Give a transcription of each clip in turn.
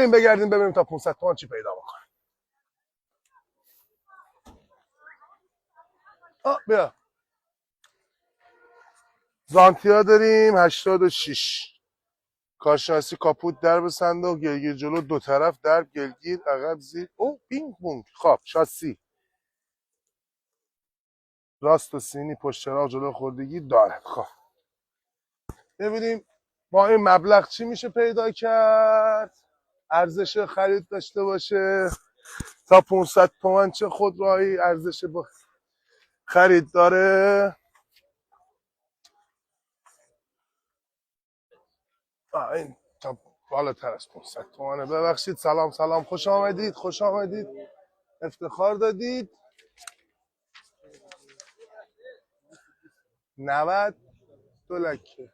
این بگردیم ببینیم تا 500 تومان چی پیدا بکنیم. بیا زانتیا داریم 86. کارشناسی کاپوت، درب صندوق، گلگیر جلو دو طرف، درب گلگیر عقب زیر. بینگ بونگ. خب شاسی راست و سینی پشت چراغ جلو خوردگی دارد. خب ببینیم با این مبلغ چی میشه پیدا کرد ارزش خرید داشته باشه. تا 500 تومن چه خودروهایی ارزش با خرید داره. این تا بالاتر از 500 تومنه. ببخشید. سلام سلام، خوش آمدید، خوش آمدید، افتخار دادید. 90 دو لکه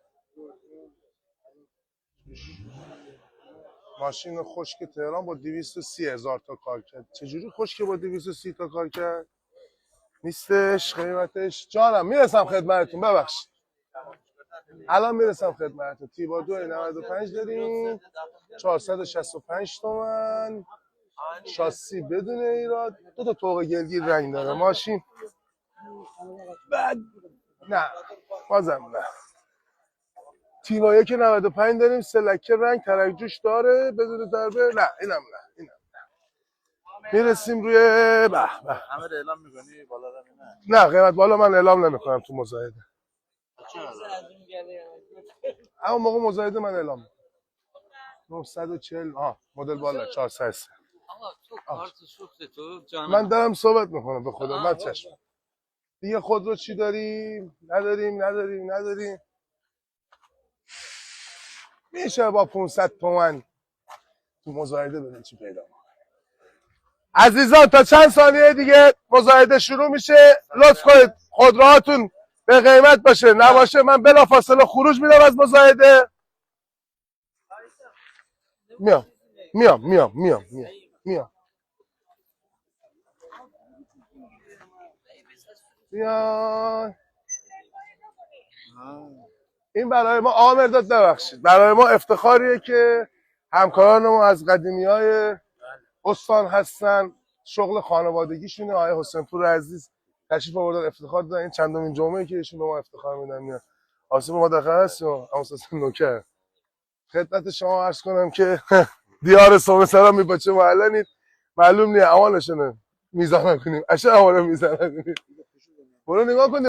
ماشین خشک تهران با 230,000 تا کار کرد. چجوری خشک با 230 تا کار کرد؟ نیستش قیمتش. جانم میرسم خدمتتون، ببخشید الان میرسم خدمتتون. تیبا 2 95 داریم 465 تومن. شاسی بدون ایراد. دو تا طوق گلگیر رنگ داره ماشین. بعد نه بازم نه. تیبا 1 95 داریم 3 لکه رنگ ترک جوش داره بدون ضربه. نه اینم نه، اینم میرسیم روی به به. همه رو اعلام میکنی بالا رو نه قیمت بالا من اعلام نمیکنم تو مزایده. اما موقع مزایده من اعلام میکنم. 940 مدل بالا 403. آقا تو کارت سوخت تو جانم. من دارم صحبت میکنم به خدا. من چشم دیگه. خود رو چی داریم؟ نداریم. میشه با 500 تومن تو مزایده ببین چی پیدا میکنه. عزیزان تا چند ثانیه دیگه مزایده شروع میشه. لطف کنید خودروهاتون به قیمت باشه. نباشه من بلافاصله خروج میدم از مزایده. میام. این برای ما آمرداد ببخشید برای ما افتخاریه که همکارانمون از قدیمی‌های استان هستن. شغل خانوادگیشونه. آقای حسین‌پور عزیز تشریف آوردن افتخار دادن. این چندمین جمعه که ایشون به ما افتخار میدن. میاد آسیب ما داخل هست و امساس نوکر خدمت شما عرض کنم که دیار صوم سلام میپاچه معلنید. معلوم نیه امانشونه میزنن کنیم اشیا امانه میزنن کنیم. برو نگاه کن